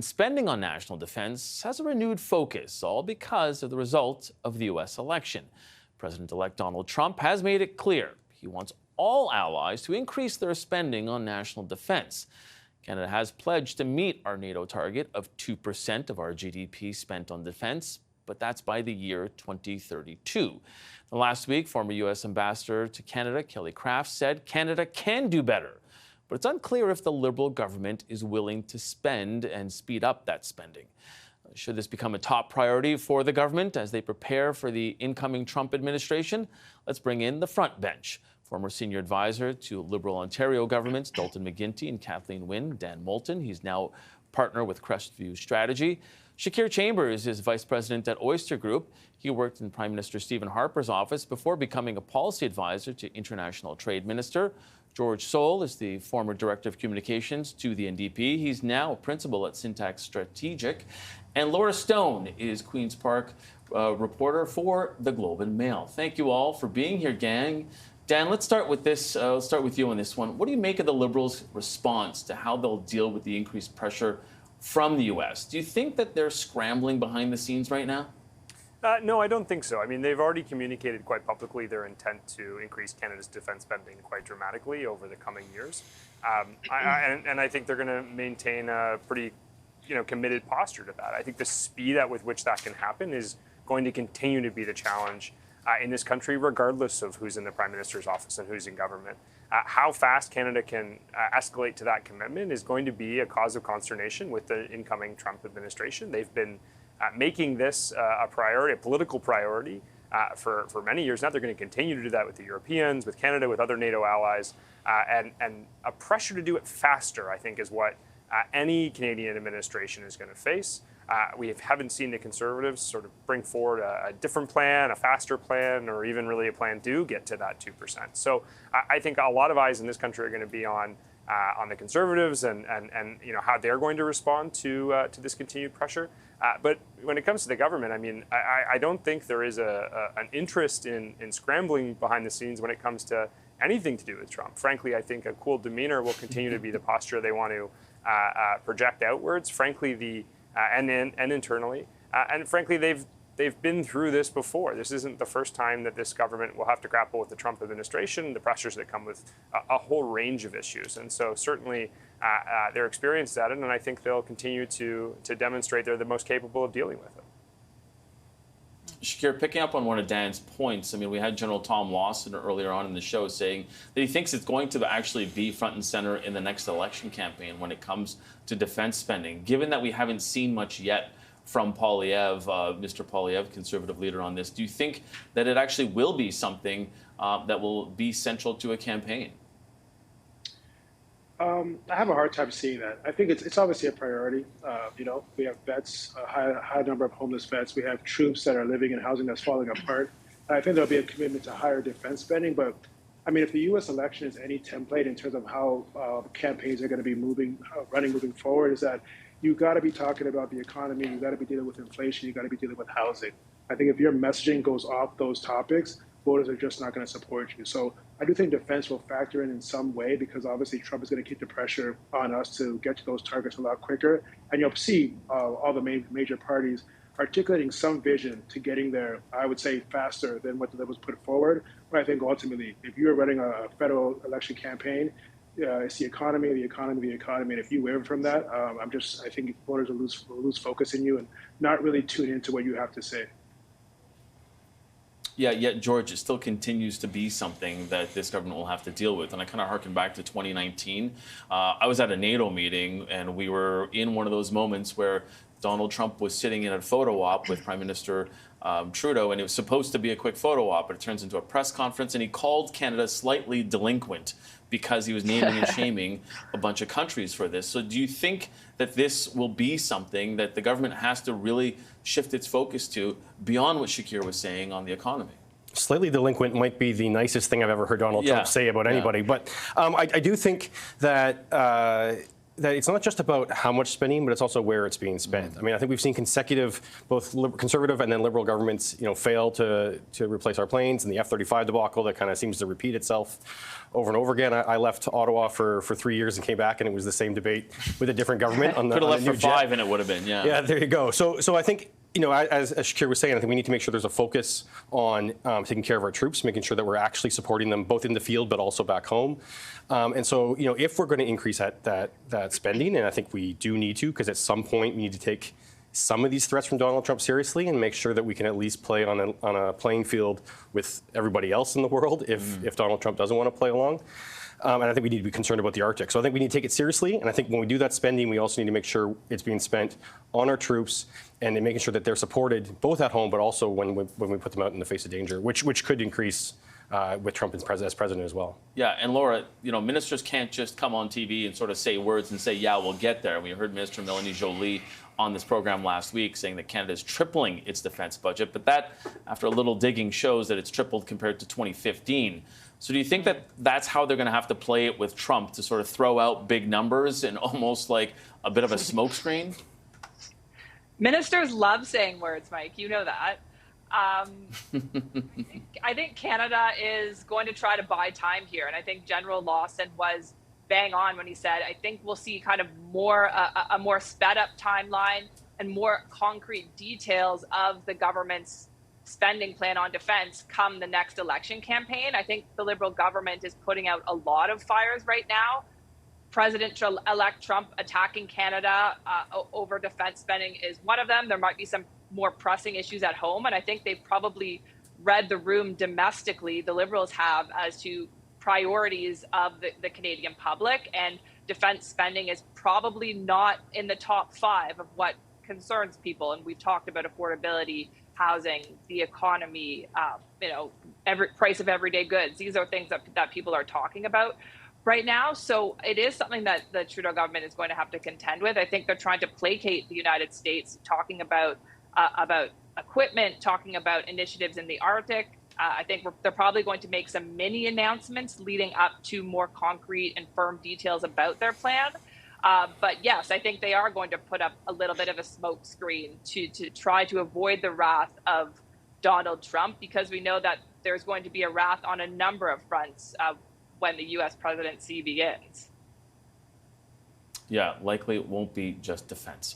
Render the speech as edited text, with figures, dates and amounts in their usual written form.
Spending on national defense has a renewed focus, all because of the result of the U.S. election. President-elect Donald Trump has made it clear he wants all allies to increase their spending on national defense. Canada has pledged to meet our NATO target of 2% of our GDP spent on defense, but that's by the year 2032. Last week, former U.S. Ambassador to Canada, Kelly Craft, said Canada can do better. But it's unclear if the Liberal government is willing to spend and speed up that spending. Should this become a top priority for the government as they prepare for the incoming Trump administration? Let's bring in the front bench. Former senior advisor to Liberal Ontario governments, Dalton McGuinty and Kathleen Wynne, Dan Moulton. He's now partner with Crestview Strategy. Shakir Chambers is vice president at Oyster Group. He worked in Prime Minister Stephen Harper's office before becoming a policy advisor to International Trade Minister. George Soul is the former director of communications to the NDP. He's now a principal at Syntax Strategic. And Laura Stone is Queen's Park reporter for the Globe and Mail. Thank you all for being here, gang. Dan, let's start with this. Let's start with you on this one. What do you make of the Liberals' response to how they'll deal with the increased pressure from the U.S.? Do you think that they're scrambling behind the scenes right now? No, I don't think so. I mean, they've already communicated quite publicly their intent to increase Canada's defense spending quite dramatically over the coming years. And I think they're going to maintain a pretty, committed posture to that. I think the speed at which that can happen is going to continue to be the challenge in this country, regardless of who's in the Prime Minister's office and who's in government. How fast Canada can escalate to that commitment is going to be a cause of consternation with the incoming Trump administration. They've been making this a priority, a political priority, for many years now. They're going to continue to do that with the Europeans, with Canada, with other NATO allies, and a pressure to do it faster, I think, is what any Canadian administration is going to face. We haven't seen the Conservatives sort of bring forward a different plan, a faster plan, or even really a plan to get to that 2%. So I think a lot of eyes in this country are going to be on the Conservatives and how they're going to respond to this continued pressure. But when it comes to the government, I mean, I don't think there is an interest in scrambling behind the scenes when it comes to anything to do with Trump. Frankly, I think a cool demeanor will continue to be the posture they want to project outwards. Frankly, and internally, and frankly, they've been through this before. This isn't the first time that this government will have to grapple with the Trump administration, the pressures that come with a whole range of issues. And so certainly they're experienced at it, and I think they'll continue to demonstrate they're the most capable of dealing with it. Shakir, picking up on one of Dan's points, I mean, we had General Tom Lawson earlier on in the show saying that he thinks it's going to actually be front and center in the next election campaign when it comes to defense spending. Given that we haven't seen much yet from Poilievre, Mr. Poilievre, Conservative leader on this, do you think that it actually will be something that will be central to a campaign? I have a hard time seeing that. I think it's obviously a priority. We have vets, a high number of homeless vets. We have troops that are living in housing that's falling apart. I think there'll be a commitment to higher defense spending. But, I mean, if the U.S. election is any template in terms of how campaigns are going to be moving forward, is that you've got to be talking about the economy. You've got to be dealing with inflation. You've got to be dealing with housing. I think if your messaging goes off those topics, voters are just not going to support you. So I do think defense will factor in some way, because obviously Trump is going to keep the pressure on us to get to those targets a lot quicker. And you'll see all the major parties articulating some vision to getting there, I would say, faster than what was put forward. But I think ultimately, if you're running a federal election campaign, it's the economy. And if you waver from that, I think voters will lose focus in you and not really tune into what you have to say. Yeah, yet, George, it still continues to be something that this government will have to deal with. And I kind of harken back to 2019. I was at a NATO meeting, and we were in one of those moments where Donald Trump was sitting in a photo op with Prime Minister Trudeau, and it was supposed to be a quick photo op, but it turns into a press conference, and he called Canada slightly delinquent because he was naming and shaming a bunch of countries for this. So do you think that this will be something that the government has to really shift its focus to beyond what Shakir was saying on the economy? Slightly delinquent might be the nicest thing I've ever heard Donald Trump say about anybody. But I do think that that it's not just about how much spending, but it's also where it's being spent. I mean, I think we've seen consecutive, both conservative and then liberal governments, fail to replace our planes, and the F-35 debacle that kind of seems to repeat itself over and over again. I left Ottawa for 3 years and came back, and it was the same debate with a different government on the Could have left new for jet. 5, and it would have been, yeah. Yeah, there you go. So I think, as Shakir was saying, I think we need to make sure there's a focus on taking care of our troops, making sure that we're actually supporting them both in the field but also back home. And so, if we're going to increase that spending, and I think we do need to, because at some point we need to take some of these threats from Donald Trump seriously and make sure that we can at least play on a playing field with everybody else in the world if Donald Trump doesn't want to play along. And I think we need to be concerned about the Arctic. So I think we need to take it seriously. And I think when we do that spending, we also need to make sure it's being spent on our troops and in making sure that they're supported both at home, but also when we put them out in the face of danger, which could increase with Trump as president as well. Yeah, and Laura, ministers can't just come on TV and sort of say words and say, yeah, we'll get there. We heard Minister Melanie Joly on this program last week saying that Canada is tripling its defense budget, but that, after a little digging, shows that it's tripled compared to 2015. So do you think that that's how they're going to have to play it with Trump, to sort of throw out big numbers and almost like a bit of a smokescreen? Ministers love saying words, Mike. You know that. I think Canada is going to try to buy time here. And I think General Lawson was bang on when he said, I think we'll see kind of a more sped up timeline and more concrete details of the government's spending plan on defense come the next election campaign. I think the Liberal government is putting out a lot of fires right now. President-elect Trump attacking Canada over defense spending is one of them. There might be some more pressing issues at home, and I think they've probably read the room domestically, the Liberals have, as to priorities of the Canadian public, and defense spending is probably not in the top 5 of what concerns people. And we've talked about affordability, housing, the economy, every price of everyday goods. These are things that people are talking about right now. So it is something that the Trudeau government is going to have to contend with. I think they're trying to placate the United States, talking about equipment, talking about initiatives in the Arctic. I think they're probably going to make some mini announcements leading up to more concrete and firm details about their plan. But yes, I think they are going to put up a little bit of a smoke screen to try to avoid the wrath of Donald Trump, because we know that there's going to be a wrath on a number of fronts when the U.S. presidency begins. Yeah, likely it won't be just defense.